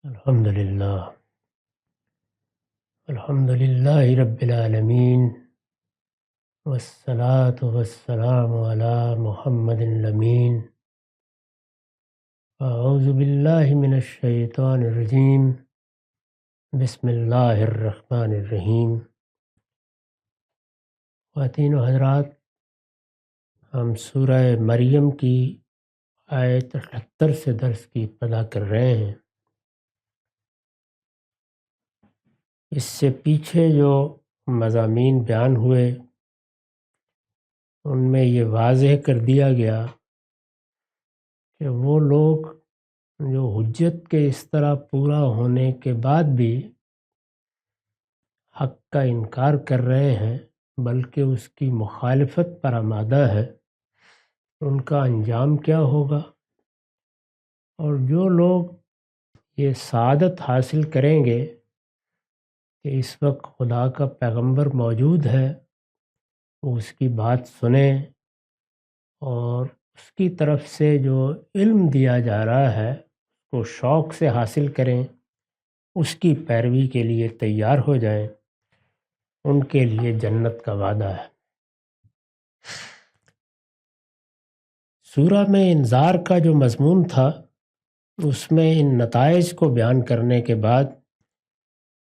الحمد للہ رب العالمین والصلاة والسلام علی محمد الامین اعوذ باللہ من الشیطان الرجیم بسم اللہ الرحمن الرحیم۔ خواتین و حضرات، ہم سورہ مریم کی آیت 78 سے درس کی ابتدا کر رہے ہیں۔ اس سے پیچھے جو مضامین بیان ہوئے ان میں یہ واضح کر دیا گیا کہ وہ لوگ جو حجت کے اس طرح پورا ہونے کے بعد بھی حق کا انکار کر رہے ہیں بلکہ اس کی مخالفت پر آمادہ ہے، ان کا انجام کیا ہوگا۔ اور جو لوگ یہ سعادت حاصل کریں گے کہ اس وقت خدا کا پیغمبر موجود ہے، وہ اس کی بات سنیں اور اس کی طرف سے جو علم دیا جا رہا ہے اس کو شوق سے حاصل کریں، اس کی پیروی کے لیے تیار ہو جائیں، ان کے لیے جنت کا وعدہ ہے۔ سورہ میں انذار کا جو مضمون تھا اس میں ان نتائج کو بیان کرنے کے بعد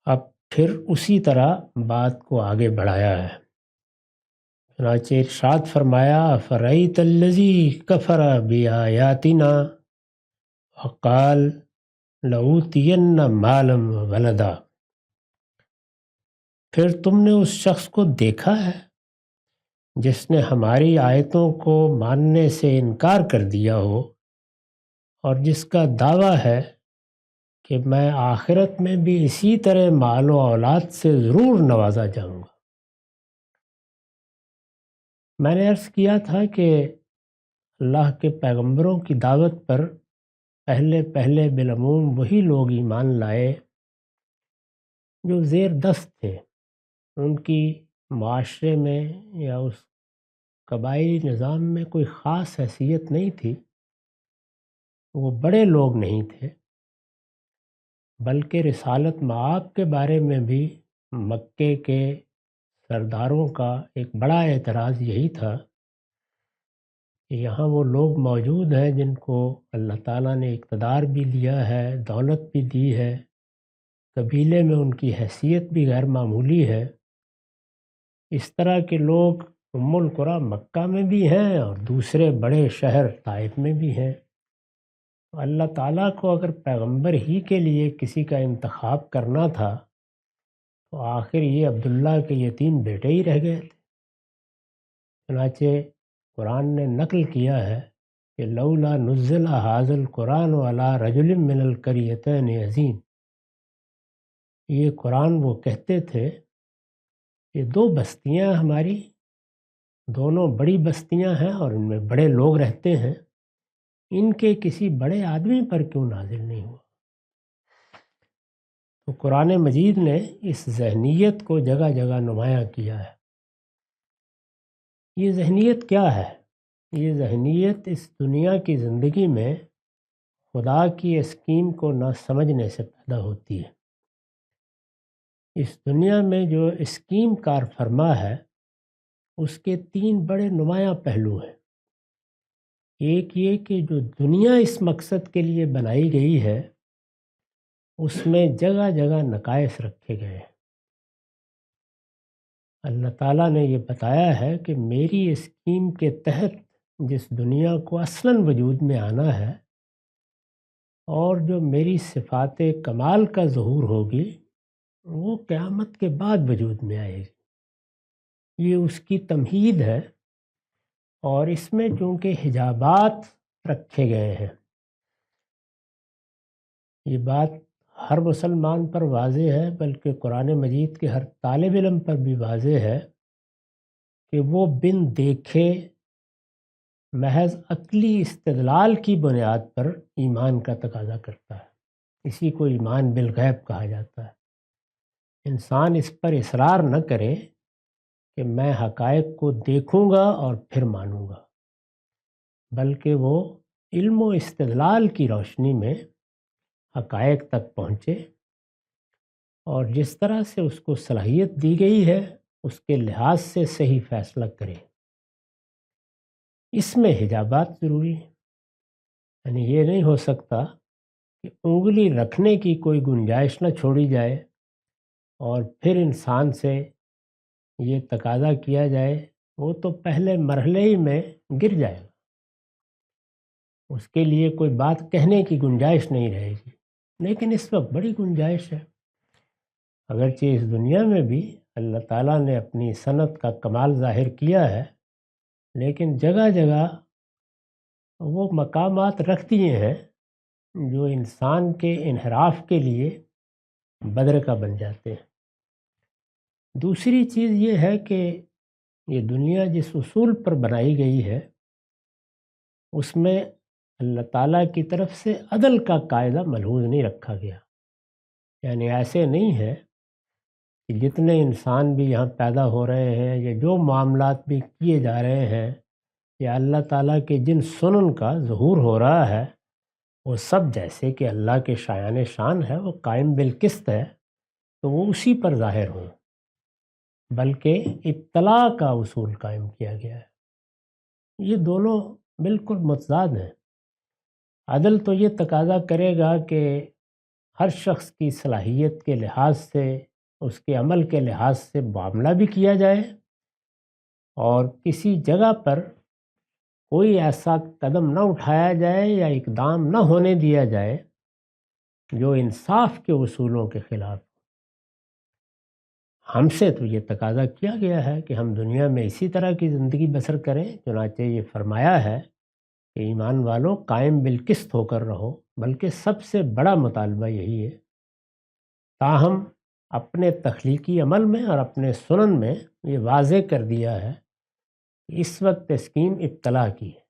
اب پھر اسی طرح بات کو آگے بڑھایا ہے۔ چنانچہ ارشاد فرمایا فَرَأَيْتَ الَّذِي كَفَرَ بِآيَاتِنَا وَقَالَ لَأُوتِيَنَّ مَالًا وَوَلَدًا، پھر تم نے اس شخص کو دیکھا ہے جس نے ہماری آیتوں کو ماننے سے انکار کر دیا ہو اور جس کا دعویٰ ہے کہ میں آخرت میں بھی اسی طرح مال و اولاد سے ضرور نوازا جاؤں گا۔ میں نے عرض کیا تھا کہ اللہ کے پیغمبروں کی دعوت پر پہلے بالعموم وہی لوگ ایمان لائے جو زیر دست تھے، ان کی معاشرے میں یا اس قبائلی نظام میں کوئی خاص حیثیت نہیں تھی، وہ بڑے لوگ نہیں تھے، بلکہ رسالت مآب کے بارے میں بھی مکے کے سرداروں کا ایک بڑا اعتراض یہی تھا کہ یہاں وہ لوگ موجود ہیں جن کو اللہ تعالیٰ نے اقتدار بھی دیا ہے، دولت بھی دی ہے، قبیلے میں ان کی حیثیت بھی غیر معمولی ہے، اس طرح کے لوگ ام القریٰ مکہ میں بھی ہیں اور دوسرے بڑے شہر طائف میں بھی ہیں۔ اللہ تعالیٰ کو اگر پیغمبر ہی کے لیے کسی کا انتخاب کرنا تھا تو آخر یہ عبداللہ کے یتیم بیٹے ہی رہ گئے تھے۔ چنانچہ قرآن نے نقل کیا ہے کہ لولا نزل ھذا القرآن علی رجل من القریتین عظیم، یہ قرآن وہ کہتے تھے کہ دو بستیاں ہماری، دونوں بڑی بستیاں ہیں اور ان میں بڑے لوگ رہتے ہیں، ان کے کسی بڑے آدمی پر کیوں نازل نہیں ہوا۔ تو قرآن مجید نے اس ذہنیت کو جگہ جگہ نمایاں کیا ہے۔ یہ ذہنیت کیا ہے؟ یہ ذہنیت اس دنیا کی زندگی میں خدا کی اسکیم کو نہ سمجھنے سے پیدا ہوتی ہے۔ اس دنیا میں جو اسکیم کار فرما ہے اس کے تین بڑے نمایاں پہلو ہیں۔ ایک یہ کہ جو دنیا اس مقصد کے لیے بنائی گئی ہے اس میں جگہ جگہ نقائص رکھے گئے ہیں۔ اللہ تعالیٰ نے یہ بتایا ہے کہ میری اسکیم کے تحت جس دنیا کو اصلاً وجود میں آنا ہے اور جو میری صفات کمال کا ظہور ہوگی وہ قیامت کے بعد وجود میں آئے گی۔ یہ اس کی تمہید ہے، اور اس میں چونکہ حجابات رکھے گئے ہیں، یہ بات ہر مسلمان پر واضح ہے بلکہ قرآن مجید کے ہر طالب علم پر بھی واضح ہے کہ وہ بن دیکھے محض عقلی استدلال کی بنیاد پر ایمان کا تقاضا کرتا ہے۔ اسی کو ایمان بالغیب کہا جاتا ہے۔ انسان اس پر اصرار نہ کرے کہ میں حقائق کو دیکھوں گا اور پھر مانوں گا، بلکہ وہ علم و استدلال کی روشنی میں حقائق تک پہنچے اور جس طرح سے اس کو صلاحیت دی گئی ہے اس کے لحاظ سے صحیح فیصلہ کرے۔ اس میں حجابات ضروری ہیں، یعنی یہ نہیں ہو سکتا کہ انگلی رکھنے کی کوئی گنجائش نہ چھوڑی جائے اور پھر انسان سے یہ تقاضا کیا جائے، وہ تو پہلے مرحلے ہی میں گر جائے گا، اس کے لیے کوئی بات کہنے کی گنجائش نہیں رہے گی۔ لیکن اس وقت بڑی گنجائش ہے، اگرچہ اس دنیا میں بھی اللہ تعالیٰ نے اپنی صنعت کا کمال ظاہر کیا ہے، لیکن جگہ جگہ وہ مقامات رکھ دیے ہیں جو انسان کے انحراف کے لیے بدرقہ بن جاتے ہیں۔ دوسری چیز یہ ہے کہ یہ دنیا جس اصول پر بنائی گئی ہے اس میں اللہ تعالیٰ کی طرف سے عدل کا قاعدہ ملحوظ نہیں رکھا گیا، یعنی ایسے نہیں ہے کہ جتنے انسان بھی یہاں پیدا ہو رہے ہیں یا جو معاملات بھی کیے جا رہے ہیں یا اللہ تعالیٰ کے جن سنن کا ظہور ہو رہا ہے وہ سب جیسے کہ اللہ کے شایان شان ہے، وہ قائم بالقسط ہے تو وہ اسی پر ظاہر ہوں، بلکہ ابتلاء کا اصول قائم کیا گیا ہے۔ یہ دونوں بالکل متضاد ہیں۔ عدل تو یہ تقاضا کرے گا کہ ہر شخص کی صلاحیت کے لحاظ سے، اس کے عمل کے لحاظ سے معاملہ بھی کیا جائے اور کسی جگہ پر کوئی ایسا قدم نہ اٹھایا جائے یا اقدام نہ ہونے دیا جائے جو انصاف کے اصولوں کے خلاف۔ ہم سے تو یہ تقاضا کیا گیا ہے کہ ہم دنیا میں اسی طرح کی زندگی بسر کریں، چنانچہ یہ فرمایا ہے کہ ایمان والوں قائم بالقسط ہو کر رہو، بلکہ سب سے بڑا مطالبہ یہی ہے۔ تاہم اپنے تخلیقی عمل میں اور اپنے سنن میں یہ واضح کر دیا ہے کہ اس وقت اسکیم ابتلا کی ہے،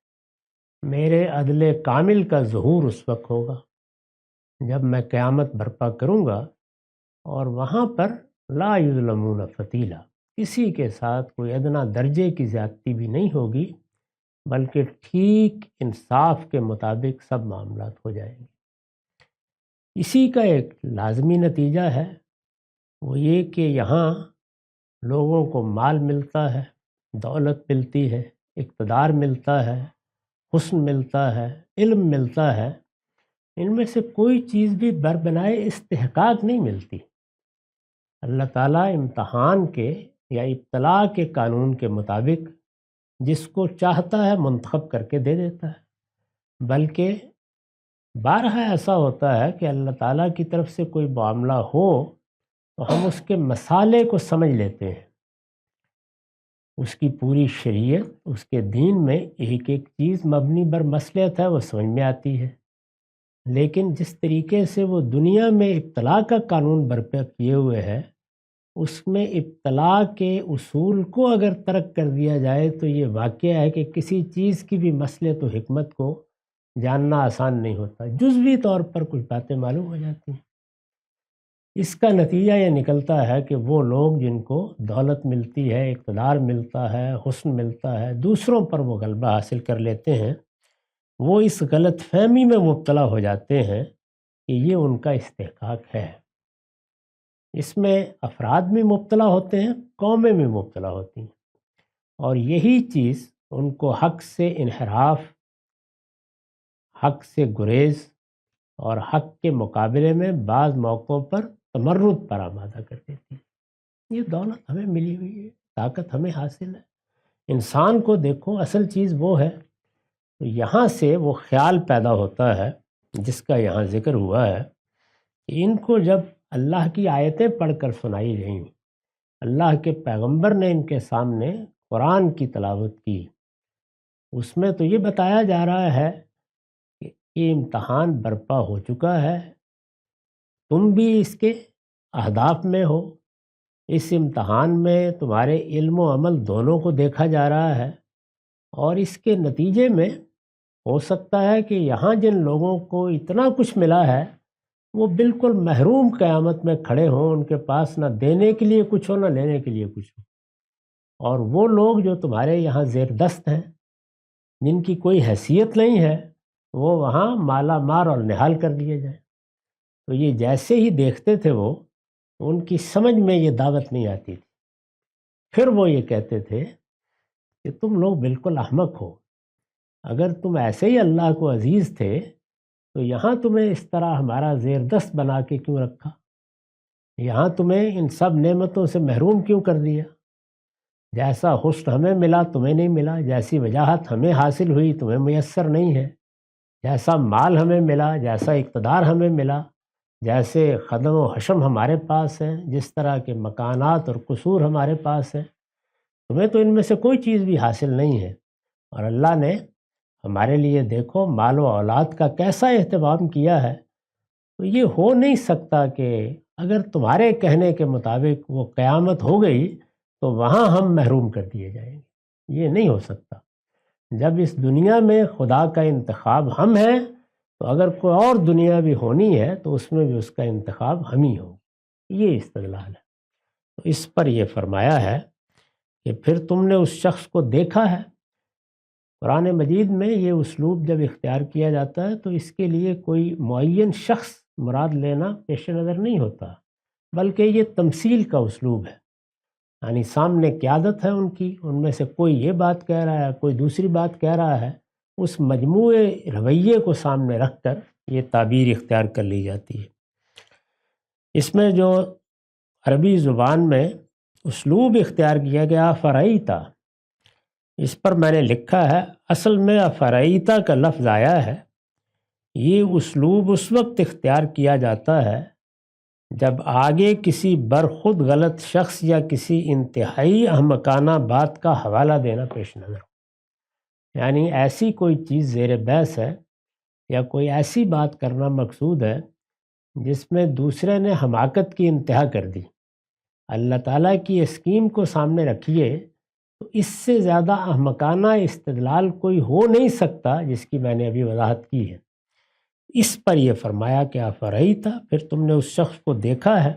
میرے عدل کامل کا ظہور اس وقت ہوگا جب میں قیامت برپا کروں گا اور وہاں پر لا یظلمون فتیلا، کسی کے ساتھ کوئی ادنا درجے کی زیادتی بھی نہیں ہوگی، بلکہ ٹھیک انصاف کے مطابق سب معاملات ہو جائیں گے۔ اسی کا ایک لازمی نتیجہ ہے وہ یہ کہ یہاں لوگوں کو مال ملتا ہے، دولت ملتی ہے، اقتدار ملتا ہے، حسن ملتا ہے، علم ملتا ہے، ان میں سے کوئی چیز بھی بربنائے استحقاق نہیں ملتی۔ اللہ تعالیٰ امتحان کے یا ابتلاء کے قانون کے مطابق جس کو چاہتا ہے منتخب کر کے دے دیتا ہے، بلکہ بارہا ایسا ہوتا ہے کہ اللہ تعالیٰ کی طرف سے کوئی معاملہ ہو تو ہم اس کے مسالے کو سمجھ لیتے ہیں، اس کی پوری شریعت، اس کے دین میں ایک ایک چیز مبنی بر مصلحت ہے وہ سمجھ میں آتی ہے، لیکن جس طریقے سے وہ دنیا میں ابتلاء کا قانون برپا کیے ہوئے ہے اس میں ابتلاء کے اصول کو اگر ترک کر دیا جائے تو یہ واقعہ ہے کہ کسی چیز کی بھی مصلحت و حکمت کو جاننا آسان نہیں ہوتا، جزوی طور پر کچھ باتیں معلوم ہو جاتی ہیں۔ اس کا نتیجہ یہ نکلتا ہے کہ وہ لوگ جن کو دولت ملتی ہے، اقتدار ملتا ہے، حسن ملتا ہے، دوسروں پر وہ غلبہ حاصل کر لیتے ہیں، وہ اس غلط فہمی میں مبتلا ہو جاتے ہیں کہ یہ ان کا استحقاق ہے۔ اس میں افراد بھی مبتلا ہوتے ہیں، قومیں بھی مبتلا ہوتی ہیں، اور یہی چیز ان کو حق سے انحراف، حق سے گریز اور حق کے مقابلے میں بعض موقعوں پر تمرد پر آمادہ کر دیتی ہے۔ یہ دولت ہمیں ملی ہوئی ہے، طاقت ہمیں حاصل ہے، انسان کو دیکھو اصل چیز وہ ہے، تو یہاں سے وہ خیال پیدا ہوتا ہے جس کا یہاں ذکر ہوا ہے کہ ان کو جب اللہ کی آیتیں پڑھ کر سنائی گئیں، اللہ کے پیغمبر نے ان کے سامنے قرآن کی تلاوت کی، اس میں تو یہ بتایا جا رہا ہے کہ یہ امتحان برپا ہو چکا ہے، تم بھی اس کے اہداف میں ہو، اس امتحان میں تمہارے علم و عمل دونوں کو دیکھا جا رہا ہے، اور اس کے نتیجے میں ہو سکتا ہے کہ یہاں جن لوگوں کو اتنا کچھ ملا ہے وہ بالکل محروم قیامت میں کھڑے ہوں، ان کے پاس نہ دینے کے لیے کچھ ہو نہ لینے کے لیے کچھ ہو، اور وہ لوگ جو تمہارے یہاں زیر دست ہیں، جن کی کوئی حیثیت نہیں ہے، وہ وہاں مالا مال اور نہال کر دیے جائیں۔ تو یہ جیسے ہی دیکھتے تھے وہ، ان کی سمجھ میں یہ دعوت نہیں آتی تھی۔ پھر وہ یہ کہتے تھے کہ تم لوگ بالکل احمق ہو، اگر تم ایسے ہی اللہ کو عزیز تھے تو یہاں تمہیں اس طرح ہمارا زیر دست بنا کے کیوں رکھا؟ یہاں تمہیں ان سب نعمتوں سے محروم کیوں کر دیا؟ جیسا حسن ہمیں ملا تمہیں نہیں ملا، جیسی وجاہت ہمیں حاصل ہوئی تمہیں میسر نہیں ہے، جیسا مال ہمیں ملا، جیسا اقتدار ہمیں ملا، جیسے خدم و حشم ہمارے پاس ہیں، جس طرح کے مکانات اور قصور ہمارے پاس ہیں، تمہیں تو ان میں سے کوئی چیز بھی حاصل نہیں ہے۔ اور اللہ نے ہمارے لیے دیکھو مال و اولاد کا کیسا اہتمام کیا ہے۔ تو یہ ہو نہیں سکتا کہ اگر تمہارے کہنے کے مطابق وہ قیامت ہو گئی تو وہاں ہم محروم کر دیے جائیں گے، یہ نہیں ہو سکتا۔ جب اس دنیا میں خدا کا انتخاب ہم ہیں تو اگر کوئی اور دنیا بھی ہونی ہے تو اس میں بھی اس کا انتخاب ہم ہی ہو، یہ استدلال ہے۔ تو اس پر یہ فرمایا ہے کہ پھر تم نے اس شخص کو دیکھا ہے۔ قرآن مجید میں یہ اسلوب جب اختیار کیا جاتا ہے تو اس کے لیے کوئی معین شخص مراد لینا پیش نظر نہیں ہوتا، بلکہ یہ تمثیل کا اسلوب ہے، یعنی سامنے قیادت ہے ان میں سے کوئی یہ بات کہہ رہا ہے، کوئی دوسری بات کہہ رہا ہے، اس مجموعے رویے کو سامنے رکھ کر یہ تعبیر اختیار کر لی جاتی ہے۔ اس میں جو عربی زبان میں اسلوب اختیار کیا گیا فرعیتا، اس پر میں نے لکھا ہے اصل میں افرعیتا کا لفظ آیا ہے، یہ اسلوب اس وقت اختیار کیا جاتا ہے جب آگے کسی برخود غلط شخص یا کسی انتہائی احمقانہ بات کا حوالہ دینا پیش نظر ہو، یعنی ایسی کوئی چیز زیر بحث ہے یا کوئی ایسی بات کرنا مقصود ہے جس میں دوسرے نے حماقت کی انتہا کر دی۔ اللہ تعالیٰ کی اسکیم کو سامنے رکھیے تو اس سے زیادہ احمقانہ استدلال کوئی ہو نہیں سکتا جس کی میں نے ابھی وضاحت کی ہے۔ اس پر یہ فرمایا کہ افرعیت، پھر تم نے اس شخص کو دیکھا ہے،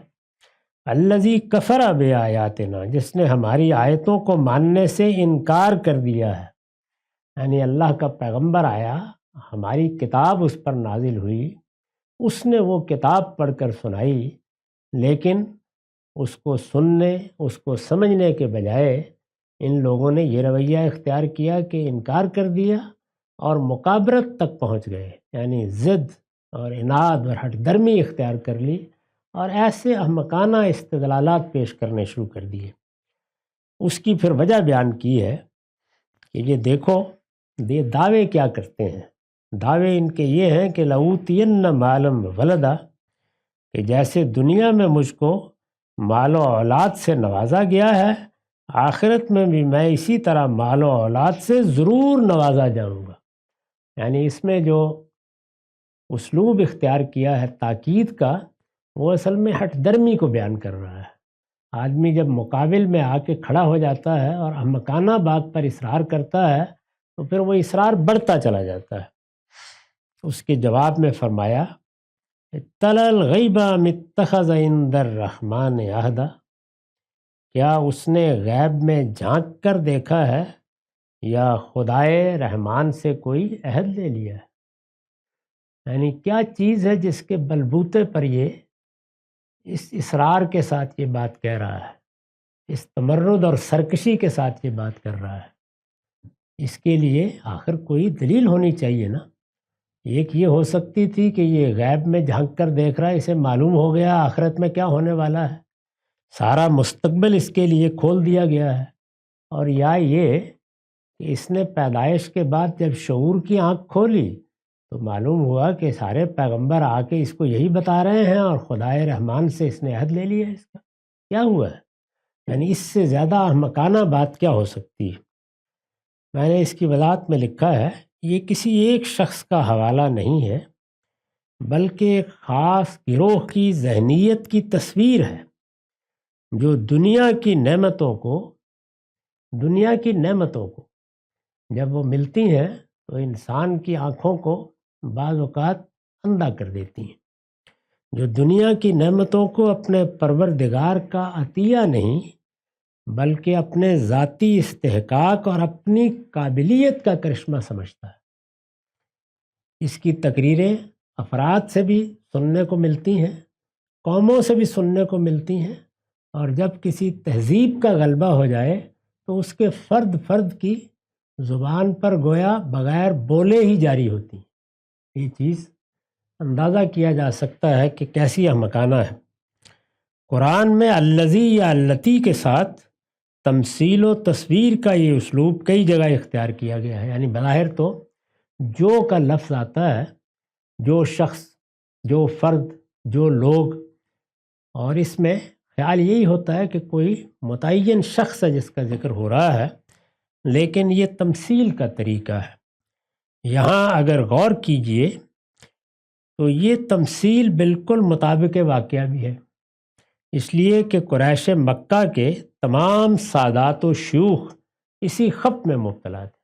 الذی کفر بآیاتنا، جس نے ہماری آیتوں کو ماننے سے انکار کر دیا ہے، یعنی اللہ کا پیغمبر آیا، ہماری کتاب اس پر نازل ہوئی، اس نے وہ کتاب پڑھ کر سنائی، لیکن اس کو سننے، اس کو سمجھنے کے بجائے ان لوگوں نے یہ رویہ اختیار کیا کہ انکار کر دیا اور مکابرت تک پہنچ گئے، یعنی ضد اور عناد اور ہٹ درمی اختیار کر لی اور ایسے احمقانہ استدلالات پیش کرنے شروع کر دیے۔ اس کی پھر وجہ بیان کی ہے کہ یہ دیکھو یہ دعوے کیا کرتے ہیں، دعوے ان کے یہ ہیں کہ لَأُوتِيَنَّ مَالًا وَوَلَدًا، کہ جیسے دنیا میں مجھ کو مال و اولاد سے نوازا گیا ہے، آخرت میں بھی میں اسی طرح مال و اولاد سے ضرور نوازا جاؤں گا۔ یعنی اس میں جو اسلوب اختیار کیا ہے تاکید کا، وہ اصل میں ہٹ درمی کو بیان کر رہا ہے۔ آدمی جب مقابل میں آ کے کھڑا ہو جاتا ہے اور احمقانہ بات پر اصرار کرتا ہے تو پھر وہ اصرار بڑھتا چلا جاتا ہے۔ اس کے جواب میں فرمایا اطلع الغیب ام اتخذ عند الرحمن عہدا، کیا اس نے غیب میں جھانک کر دیکھا ہے یا خدائے رحمان سے کوئی عہد لے لیا ہے؟ یعنی کیا چیز ہے جس کے بلبوتے پر یہ اس اصرار کے ساتھ یہ بات کہہ رہا ہے، اس تمرد اور سرکشی کے ساتھ یہ بات کر رہا ہے؟ اس کے لیے آخر کوئی دلیل ہونی چاہیے نا۔ ایک یہ ہو سکتی تھی کہ یہ غیب میں جھانک کر دیکھ رہا ہے، اسے معلوم ہو گیا آخرت میں کیا ہونے والا ہے، سارا مستقبل اس کے لیے کھول دیا گیا ہے، اور یا یہ کہ اس نے پیدائش کے بعد جب شعور کی آنکھ کھولی تو معلوم ہوا کہ سارے پیغمبر آ کے اس کو یہی بتا رہے ہیں اور خدائے رحمان سے اس نے عہد لے لیا ہے، اس کا کیا ہوا ہے؟ یعنی اس سے زیادہ احمقانہ بات کیا ہو سکتی ہے؟ میں نے اس کی وضاحت میں لکھا ہے یہ کسی ایک شخص کا حوالہ نہیں ہے، بلکہ ایک خاص گروہ کی ذہنیت کی تصویر ہے جو دنیا کی نعمتوں کو جب وہ ملتی ہیں تو انسان کی آنکھوں کو بعض اوقات اندھا کر دیتی ہیں، جو دنیا کی نعمتوں کو اپنے پروردگار کا عطیہ نہیں بلکہ اپنے ذاتی استحقاق اور اپنی قابلیت کا کرشمہ سمجھتا ہے۔ اس کی تقریریں افراد سے بھی سننے کو ملتی ہیں، قوموں سے بھی سننے کو ملتی ہیں، اور جب کسی تہذیب کا غلبہ ہو جائے تو اس کے فرد فرد کی زبان پر گویا بغیر بولے ہی جاری ہوتی ہیں۔ یہ چیز اندازہ کیا جا سکتا ہے کہ کیسی احمقانہ ہے۔ قرآن میں الذی یا التی کے ساتھ تمثیل و تصویر کا یہ اسلوب کئی جگہ اختیار کیا گیا ہے، یعنی بظاہر تو جو کا لفظ آتا ہے، جو شخص، جو فرد، جو لوگ، اور اس میں خیال یہی ہوتا ہے کہ کوئی متعین شخص ہے جس کا ذکر ہو رہا ہے، لیکن یہ تمثیل کا طریقہ ہے۔ یہاں اگر غور کیجئے تو یہ تمثیل بالکل مطابق واقعہ بھی ہے، اس لیے کہ قریش مکہ کے تمام سادات و شیوخ اسی خط میں مبتلا تھے،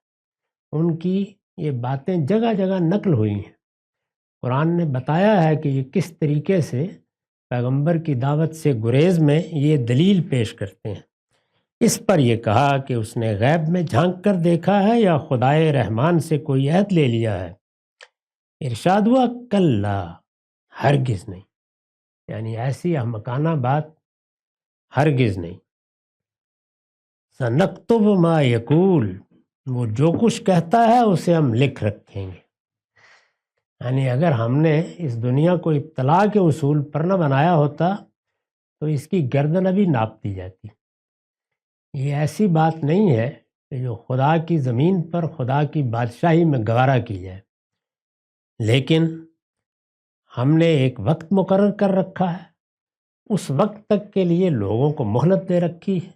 ان کی یہ باتیں جگہ جگہ نقل ہوئی ہیں۔ قرآن نے بتایا ہے کہ یہ کس طریقے سے پیغمبر کی دعوت سے گریز میں یہ دلیل پیش کرتے ہیں۔ اس پر یہ کہا کہ اس نے غیب میں جھانک کر دیکھا ہے یا خدائے رحمان سے کوئی عہد لے لیا ہے۔ ارشاد ہوا کلا، ہرگز نہیں، یعنی ایسی احمقانہ بات ہرگز نہیں۔ سنکتب ما یقول، وہ جو کچھ کہتا ہے اسے ہم لکھ رکھیں گے۔ یعنی اگر ہم نے اس دنیا کو ابتلاء کے اصول پر نہ بنایا ہوتا تو اس کی گردن ابھی ناپ دی جاتی۔ یہ ایسی بات نہیں ہے کہ جو خدا کی زمین پر خدا کی بادشاہی میں گوارا کی جائے، لیکن ہم نے ایک وقت مقرر کر رکھا ہے، اس وقت تک کے لیے لوگوں کو مہلت دے رکھی ہے،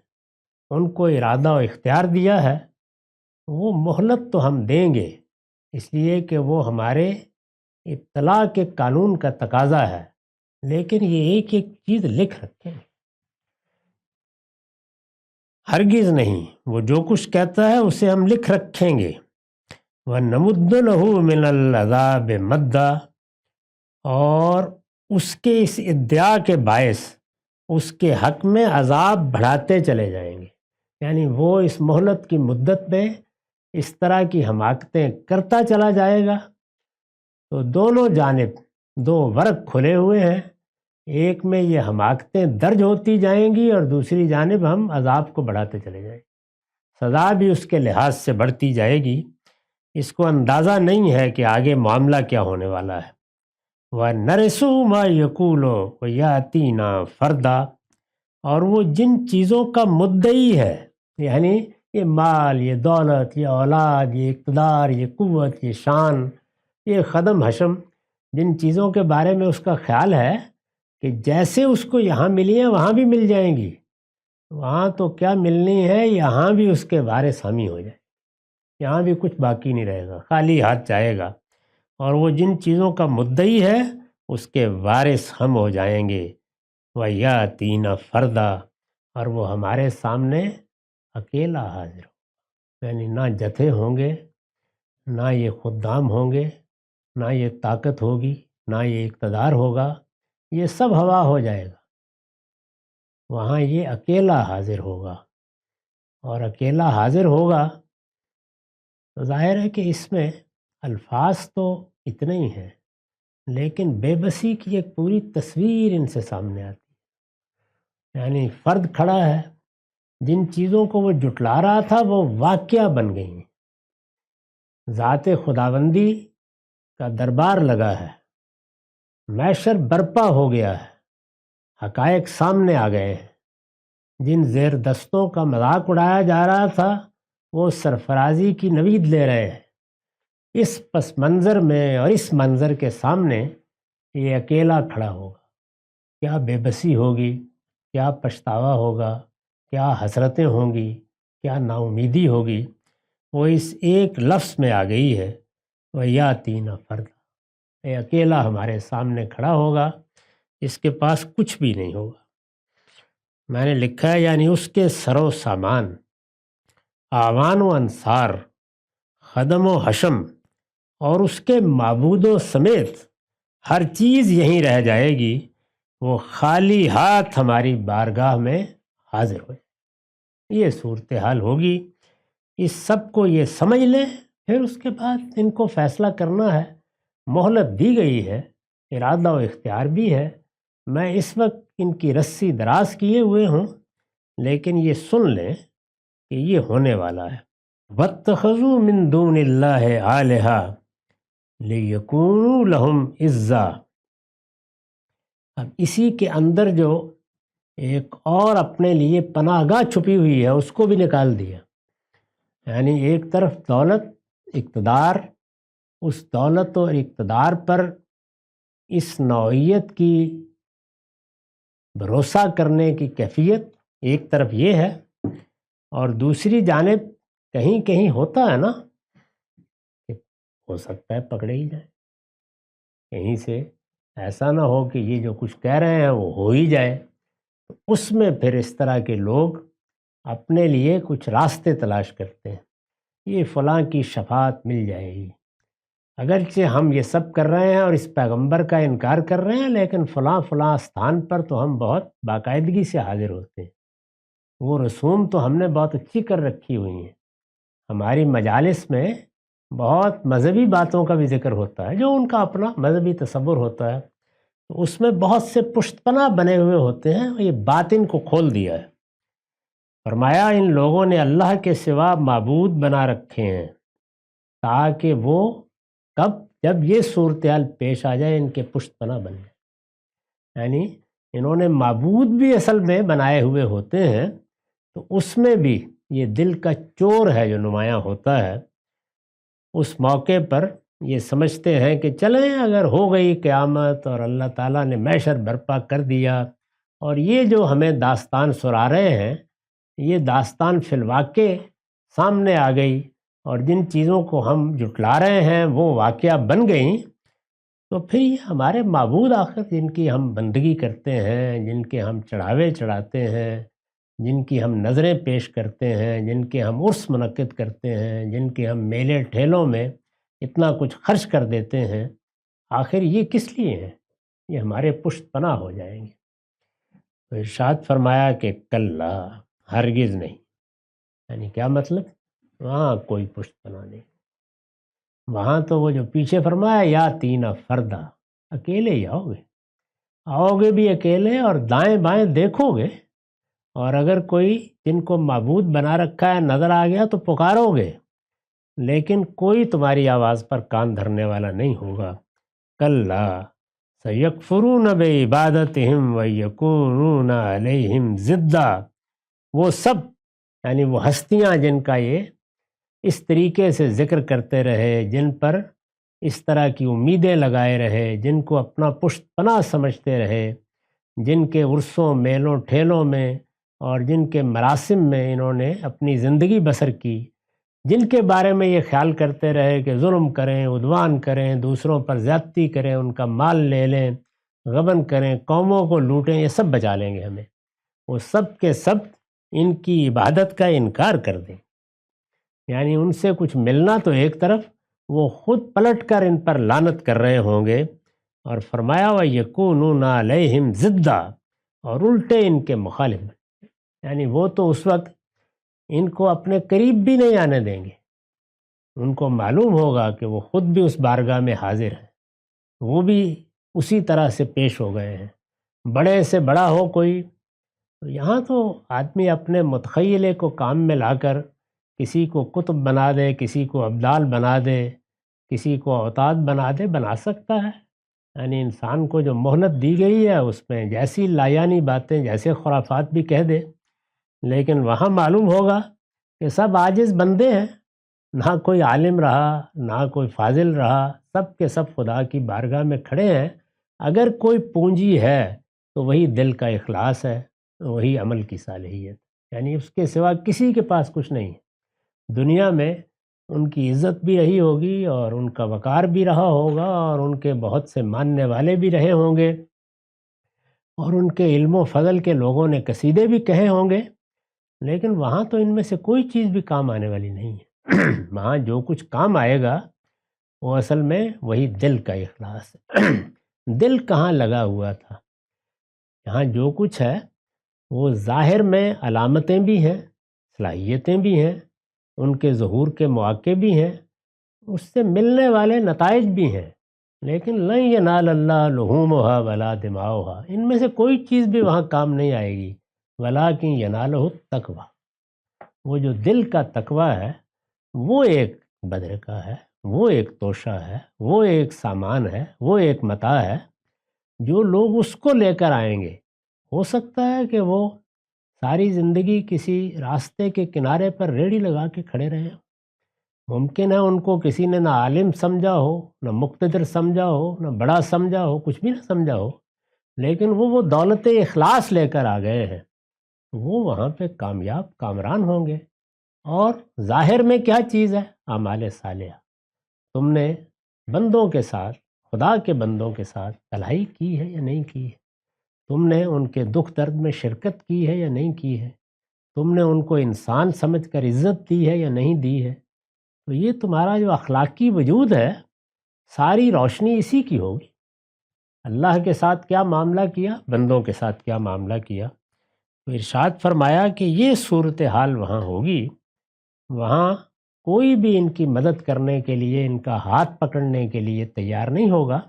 ان کو ارادہ و اختیار دیا ہے۔ وہ مہلت تو ہم دیں گے اس لیے کہ وہ ہمارے ابتلاء کے قانون کا تقاضا ہے، لیکن یہ ایک ایک چیز لکھ رکھیں۔ ہرگز نہیں، وہ جو کچھ کہتا ہے اسے ہم لکھ رکھیں گے۔ وَنَمُدُّ لَهُ مِنَ الْعَذَابِ مَدًّا، اور اس کے اس ادعا کے باعث اس کے حق میں عذاب بڑھاتے چلے جائیں گے، یعنی وہ اس مہلت کی مدت میں اس طرح کی حماقتیں کرتا چلا جائے گا۔ تو دونوں جانب دو ورق کھلے ہوئے ہیں، ایک میں یہ حماقتیں درج ہوتی جائیں گی اور دوسری جانب ہم عذاب کو بڑھاتے چلے جائیں گے، سزا بھی اس کے لحاظ سے بڑھتی جائے گی۔ اس کو اندازہ نہیں ہے کہ آگے معاملہ کیا ہونے والا ہے۔ وَنَرِثُهُ مَا يَقُولُ وَيَأْتِينَا فَرْدًا، اور وہ جن چیزوں کا مدعی ہے، یعنی یہ مال، یہ دولت، یہ اولاد، یہ اقتدار، یہ قوت، یہ شان، یہ خدم حشم، جن چیزوں کے بارے میں اس کا خیال ہے کہ جیسے اس کو یہاں ملی ہیں وہاں بھی مل جائیں گی، وہاں تو کیا ملنی ہے، یہاں بھی اس کے وارث حامی ہو جائے، یہاں بھی کچھ باقی نہیں رہے گا، خالی ہاتھ جائے گا، اور وہ جن چیزوں کا مدعی ہے اس کے وارث ہم ہو جائیں گے۔ وَيَأْتِينَا فَرْدًا، اور وہ ہمارے سامنے اکیلا حاضر ہو، یعنی نہ جتھے ہوں گے، نہ یہ خدام ہوں گے، نہ یہ طاقت ہوگی، نہ یہ اقتدار ہوگا، یہ سب ہوا ہو جائے گا، وہاں یہ اکیلا حاضر ہوگا، اور اکیلا حاضر ہوگا تو ظاہر ہے کہ اس میں الفاظ تو اتنے ہی ہیں، لیکن بے بسی کی ایک پوری تصویر ان سے سامنے آتی ہے۔ یعنی فرد کھڑا ہے، جن چیزوں کو وہ جٹلا رہا تھا وہ واقعہ بن گئی ہیں، ذات خداوندی کا دربار لگا ہے، محشر برپا ہو گیا ہے، حقائق سامنے آ گئے ہیں، جن زیر دستوں کا مذاق اڑایا جا رہا تھا وہ سرفرازی کی نوید لے رہے ہیں۔ اس پس منظر میں اور اس منظر کے سامنے یہ اکیلا کھڑا ہوگا، کیا بے بسی ہوگی، کیا پچھتاوا ہوگا، کیا حسرتیں ہوں گی، کیا نا امیدی ہوگی، وہ اس ایک لفظ میں آ گئی ہے، وَيَأْتِينَا فَرْدًا، یہ اکیلا ہمارے سامنے کھڑا ہوگا، اس کے پاس کچھ بھی نہیں ہوگا۔ میں نے لکھا ہے یعنی اس کے سر و سامان، آوان و انصار، خدم و حشم، اور اس کے معبودوں سمیت ہر چیز یہیں رہ جائے گی، وہ خالی ہاتھ ہماری بارگاہ میں حاضر ہو جائے۔ یہ صورتحال ہوگی، اس سب کو یہ سمجھ لیں، پھر اس کے بعد ان کو فیصلہ کرنا ہے مہلت دی گئی ہے، ارادہ و اختیار بھی ہے، میں اس وقت ان کی رسی دراز کیے ہوئے ہوں، لیکن یہ سن لیں کہ یہ ہونے والا ہے۔ وَاتَّخَذُوا مِن دُونِ اللَّهِ آلِهَةً لِيَكُونُوا لَهُمْ عِزًّا۔ اب اسی کے اندر جو ایک اور اپنے لیے پناہ گاہ چھپی ہوئی ہے اس کو بھی نکال دیا، یعنی ایک طرف دولت، اقتدار، اس دولت اور اقتدار پر اس نوعیت کی بھروسہ کرنے کی کیفیت ایک طرف یہ ہے، اور دوسری جانب کہیں کہیں ہوتا ہے نا کہ ہو سکتا ہے پکڑے ہی جائے، کہیں سے ایسا نہ ہو کہ یہ جو کچھ کہہ رہے ہیں وہ ہو ہی جائے، تو اس میں پھر اس طرح کے لوگ اپنے لیے کچھ راستے تلاش کرتے ہیں، یہ فلاں کی شفاعت مل جائے گی، اگرچہ ہم یہ سب کر رہے ہیں اور اس پیغمبر کا انکار کر رہے ہیں، لیکن فلاں فلاں استھان پر تو ہم بہت باقاعدگی سے حاضر ہوتے ہیں، وہ رسوم تو ہم نے بہت اچھی کر رکھی ہوئی ہیں، ہماری مجالس میں بہت مذہبی باتوں کا بھی ذکر ہوتا ہے جو ان کا اپنا مذہبی تصور ہوتا ہے، تو اس میں بہت سے پشت پناہ بنے ہوئے ہوتے ہیں، یہ باطن کو کھول دیا ہے۔ فرمایا ان لوگوں نے اللہ کے سوا معبود بنا رکھے ہیں تاکہ وہ جب یہ صورتحال پیش آ جائے ان کے پشت پناہ بن جائے، یعنی انہوں نے معبود بھی اصل میں بنائے ہوئے ہوتے ہیں، تو اس میں بھی یہ دل کا چور ہے جو نمایاں ہوتا ہے، اس موقع پر یہ سمجھتے ہیں کہ چلیں اگر ہو گئی قیامت اور اللہ تعالیٰ نے محشر برپا کر دیا اور یہ جو ہمیں داستان سنا رہے ہیں یہ داستان فی الواقع سامنے آ گئی اور جن چیزوں کو ہم جھٹلا رہے ہیں وہ واقعہ بن گئیں، تو پھر یہ ہمارے معبود آخر جن کی ہم بندگی کرتے ہیں، جن کے ہم چڑھاوے چڑھاتے ہیں، جن کی ہم نظریں پیش کرتے ہیں، جن کے ہم عرس منعقد کرتے ہیں، جن کے ہم میلے ٹھیلوں میں اتنا کچھ خرچ کر دیتے ہیں، آخر یہ کس لیے ہیں؟ یہ ہمارے پشت پناہ ہو جائیں گے۔ تو ارشاد فرمایا کہ کلا، ہرگز نہیں، یعنی کیا مطلب؟ وہاں کوئی پشت پناہ نہیں، وہاں تو وہ جو پیچھے فرمایا یا تین فردا، اکیلے ہی آؤ گے بھی اکیلے اور دائیں بائیں دیکھو گے، اور اگر کوئی جن کو معبود بنا رکھا ہے نظر آ گیا تو پکارو گے، لیکن کوئی تمہاری آواز پر کان دھرنے والا نہیں ہوگا۔ کلا سیکفرون بعبادتہم ویکونون علیہم ضدا، وہ سب یعنی وہ ہستیاں جن کا یہ اس طریقے سے ذکر کرتے رہے، جن پر اس طرح کی امیدیں لگائے رہے، جن کو اپنا پشت پناہ سمجھتے رہے، جن کے عرسوں میلوں ٹھیلوں میں اور جن کے مراسم میں انہوں نے اپنی زندگی بسر کی، جن کے بارے میں یہ خیال کرتے رہے کہ ظلم کریں، عدوان کریں، دوسروں پر زیادتی کریں، ان کا مال لے لیں، غبن کریں، قوموں کو لوٹیں، یہ سب بچا لیں گے ہمیں، وہ سب کے سب ان کی عبادت کا انکار کر دیں، یعنی ان سے کچھ ملنا تو ایک طرف، وہ خود پلٹ کر ان پر لعنت کر رہے ہوں گے، اور فرمایا وَيَكُونُونَ عَلَيْهِمْ ضِدًّا، اور الٹے ان کے مخالف، یعنی وہ تو اس وقت ان کو اپنے قریب بھی نہیں آنے دیں گے، ان کو معلوم ہوگا کہ وہ خود بھی اس بارگاہ میں حاضر ہیں، وہ بھی اسی طرح سے پیش ہو گئے ہیں، بڑے سے بڑا ہو کوئی، تو یہاں تو آدمی اپنے متخیلے کو کام میں لا کر کسی کو قطب بنا دے، کسی کو ابدال بنا دے، کسی کو اوتاد بنا دے، بنا سکتا ہے، یعنی انسان کو جو مہلت دی گئی ہے اس میں جیسی لایانی باتیں، جیسے خرافات بھی کہہ دے، لیکن وہاں معلوم ہوگا کہ سب عاجز بندے ہیں، نہ کوئی عالم رہا، نہ کوئی فاضل رہا، سب کے سب خدا کی بارگاہ میں کھڑے ہیں، اگر کوئی پونجی ہے تو وہی دل کا اخلاص ہے، وہی عمل کی صالحیت، یعنی اس کے سوا کسی کے پاس کچھ نہیں ہے۔ دنیا میں ان کی عزت بھی رہی ہوگی اور ان کا وقار بھی رہا ہوگا اور ان کے بہت سے ماننے والے بھی رہے ہوں گے اور ان کے علم و فضل کے لوگوں نے قصیدے بھی کہے ہوں گے، لیکن وہاں تو ان میں سے کوئی چیز بھی کام آنے والی نہیں ہے۔ وہاں جو کچھ کام آئے گا وہ اصل میں وہی دل کا اخلاص ہے۔ دل کہاں لگا ہوا تھا، یہاں جو کچھ ہے وہ ظاہر میں علامتیں بھی ہیں، صلاحیتیں بھی ہیں، ان کے ظہور کے مواقع بھی ہیں، اس سے ملنے والے نتائج بھی ہیں، لیکن لن ینال اللہ لحومها ولا دماؤها، ان میں سے کوئی چیز بھی وہاں کام نہیں آئے گی، ولکن ینالہ التقوی، وہ جو دل کا تقوی ہے وہ ایک بدر کا ہے، وہ ایک توشہ ہے، وہ ایک سامان ہے، وہ ایک متاع ہے، جو لوگ اس کو لے کر آئیں گے۔ ہو سکتا ہے کہ وہ ساری زندگی کسی راستے کے کنارے پر ریڑھی لگا کے کھڑے رہے ہوں، ممکن ہے ان کو کسی نے نہ عالم سمجھا ہو، نہ مقتدر سمجھا ہو، نہ بڑا سمجھا ہو، کچھ بھی نہ سمجھا ہو، لیکن وہ دولت اخلاص لے کر آ گئے ہیں، وہ وہاں پہ کامیاب کامران ہوں گے۔ اور ظاہر میں کیا چیز ہے؟ اعمال صالحہ، تم نے بندوں کے ساتھ، خدا کے بندوں کے ساتھ بھلائی کی ہے یا نہیں کی ہے؟ تم نے ان کے دکھ درد میں شرکت کی ہے یا نہیں کی ہے؟ تم نے ان کو انسان سمجھ کر عزت دی ہے یا نہیں دی ہے؟ تو یہ تمہارا جو اخلاقی وجود ہے، ساری روشنی اسی کی ہوگی۔ اللہ کے ساتھ کیا معاملہ کیا، بندوں کے ساتھ کیا معاملہ کیا۔ تو ارشاد فرمایا کہ یہ صورتحال وہاں ہوگی، وہاں کوئی بھی ان کی مدد کرنے کے لیے، ان کا ہاتھ پکڑنے کے لیے تیار نہیں ہوگا،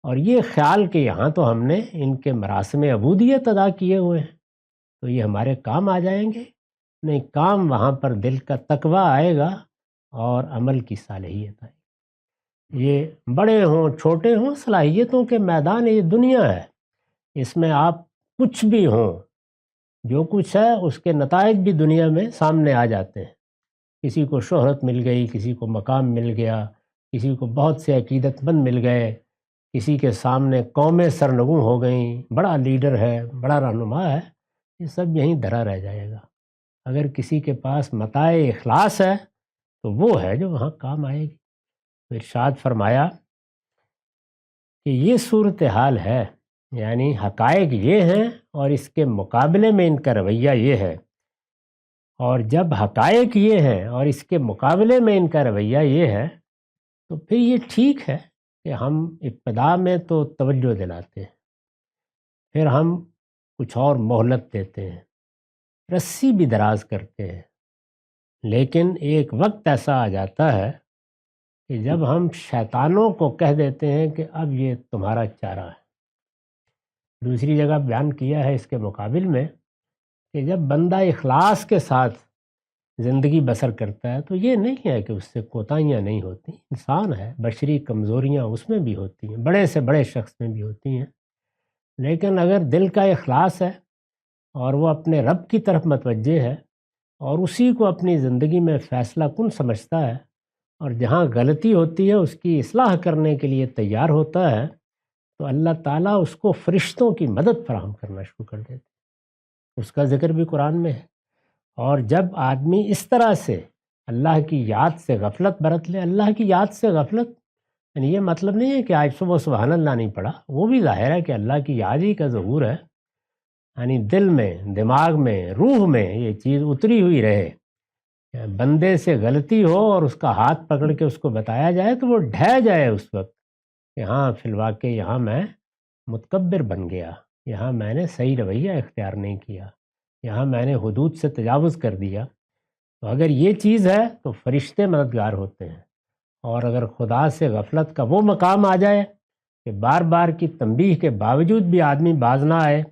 اور یہ خیال کہ یہاں تو ہم نے ان کے مراسم عبودیت ادا کیے ہوئے ہیں تو یہ ہمارے کام آ جائیں گے، نہیں، کام وہاں پر دل کا تقوی آئے گا اور عمل کی صالحیت آئے گی۔ یہ بڑے ہوں چھوٹے ہوں، صلاحیتوں کے میدان یہ دنیا ہے، اس میں آپ کچھ بھی ہوں، جو کچھ ہے اس کے نتائج بھی دنیا میں سامنے آ جاتے ہیں۔ کسی کو شہرت مل گئی، کسی کو مقام مل گیا، کسی کو بہت سے عقیدت مند مل گئے، کسی کے سامنے قومیں سرنگوں ہو گئیں، بڑا لیڈر ہے، بڑا رہنما ہے، یہ سب یہیں دھرا رہ جائے گا۔ اگر کسی کے پاس متاع اخلاص ہے تو وہ ہے جو وہاں کام آئے گی۔ تو ارشاد فرمایا کہ یہ صورتحال ہے، یعنی حقائق یہ ہیں اور اس کے مقابلے میں ان کا رویہ یہ ہے، اور جب حقائق یہ ہیں اور اس کے مقابلے میں ان کا رویہ یہ ہے تو پھر یہ ٹھیک ہے کہ ہم ابتدا میں تو توجہ دلاتے ہیں، پھر ہم کچھ اور مہلت دیتے ہیں، رسی بھی دراز کرتے ہیں، لیکن ایک وقت ایسا آ جاتا ہے کہ جب ہم شیطانوں کو کہہ دیتے ہیں کہ اب یہ تمہارا چارہ ہے۔ دوسری جگہ بیان کیا ہے اس کے مقابل میں کہ جب بندہ اخلاص کے ساتھ زندگی بسر کرتا ہے تو یہ نہیں ہے کہ اس سے کوتاہیاں نہیں ہوتی، انسان ہے، بشری کمزوریاں اس میں بھی ہوتی ہیں، بڑے سے بڑے شخص میں بھی ہوتی ہیں، لیکن اگر دل کا اخلاص ہے اور وہ اپنے رب کی طرف متوجہ ہے اور اسی کو اپنی زندگی میں فیصلہ کن سمجھتا ہے، اور جہاں غلطی ہوتی ہے اس کی اصلاح کرنے کے لیے تیار ہوتا ہے، تو اللہ تعالیٰ اس کو فرشتوں کی مدد فراہم کرنا شروع کر دیتے ہیں۔ اس کا ذکر بھی قرآن میں ہے۔ اور جب آدمی اس طرح سے اللہ کی یاد سے غفلت برت لے، اللہ کی یاد سے غفلت یعنی یہ مطلب نہیں ہے کہ آج صبح سبحان اللہ نہیں پڑھا، وہ بھی ظاہر ہے کہ اللہ کی یاد ہی کا ظہور ہے، یعنی دل میں، دماغ میں، روح میں یہ چیز اتری ہوئی رہے۔ بندے سے غلطی ہو اور اس کا ہاتھ پکڑ کے اس کو بتایا جائے تو وہ ڈھہ جائے اس وقت کہ ہاں فی الواقع یہاں میں متکبر بن گیا، یہاں میں نے صحیح رویہ اختیار نہیں کیا، یہاں میں نے حدود سے تجاوز کر دیا۔ تو اگر یہ چیز ہے تو فرشتے مددگار ہوتے ہیں، اور اگر خدا سے غفلت کا وہ مقام آ جائے کہ بار بار کی تنبیہ کے باوجود بھی آدمی باز نہ آئے،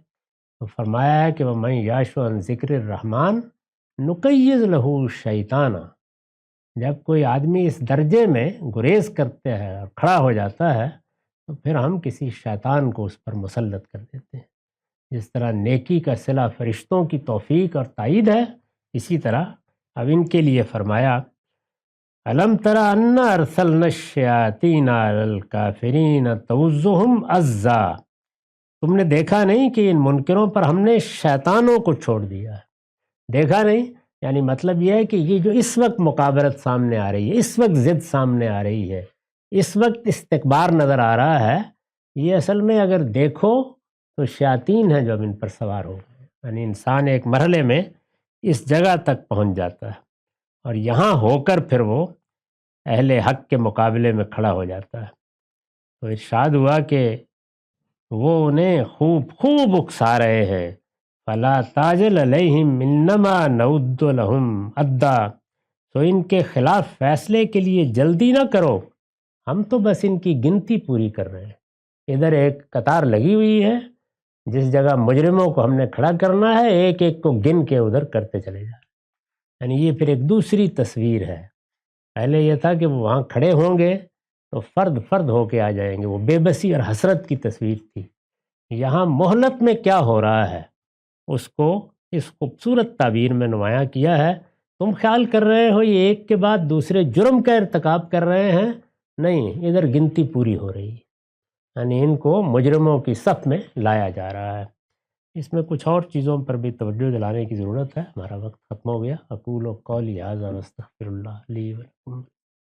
تو فرمایا ہے کہ وَمَن یعش عن ذکر الرحمن نقیض لہ شیطانا، جب کوئی آدمی اس درجے میں گریز کرتا ہے اور کھڑا ہو جاتا ہے تو پھر ہم کسی شیطان کو اس پر مسلط کر دیتے ہیں۔ جس طرح نیکی کا صلہ فرشتوں کی توفیق اور تائید ہے، اسی طرح اب ان کے لیے فرمایا الم تر انا ارسلنا الشیاطین علی الکافرین تعزهم عزا، تم نے دیکھا نہیں کہ ان منکروں پر ہم نے شیطانوں کو چھوڑ دیا ہے؟ دیکھا نہیں یعنی مطلب یہ ہے کہ یہ جو اس وقت مقابرت سامنے آ رہی ہے، اس وقت ضد سامنے آ رہی ہے، اس وقت استکبار نظر آ رہا ہے، یہ اصل میں اگر دیکھو تو شیاطین ہیں جو اب ان پر سوار ہو گئے، یعنی انسان ایک مرحلے میں اس جگہ تک پہنچ جاتا ہے اور یہاں ہو کر پھر وہ اہل حق کے مقابلے میں کھڑا ہو جاتا ہے۔ تو ارشاد ہوا کہ وہ انہیں خوب خوب اکسا رہے ہیں، فلا تاجل علیہم انما نعد لہم عدا، تو ان کے خلاف فیصلے کے لیے جلدی نہ کرو، ہم تو بس ان کی گنتی پوری کر رہے ہیں۔ ادھر ایک قطار لگی ہوئی ہے، جس جگہ مجرموں کو ہم نے کھڑا کرنا ہے، ایک ایک کو گن کے ادھر کرتے چلے جا رہے ہیں۔ یعنی یہ پھر ایک دوسری تصویر ہے۔ پہلے یہ تھا کہ وہ وہاں کھڑے ہوں گے تو فرد فرد ہو کے آ جائیں گے، وہ بے بسی اور حسرت کی تصویر تھی۔ یہاں مہلت میں کیا ہو رہا ہے اس کو اس خوبصورت تعبیر میں نمایاں کیا ہے۔ تم خیال کر رہے ہو یہ ایک کے بعد دوسرے جرم کا ارتکاب کر رہے ہیں، نہیں، ادھر گنتی پوری ہو رہی ہے، یعنی ان کو مجرموں کی صف میں لایا جا رہا ہے۔ اس میں کچھ اور چیزوں پر بھی توجہ دلانے کی ضرورت ہے۔ ہمارا وقت ختم ہو گیا۔ اقول و قولی ھذا واستغفر اللہ لی ولکم۔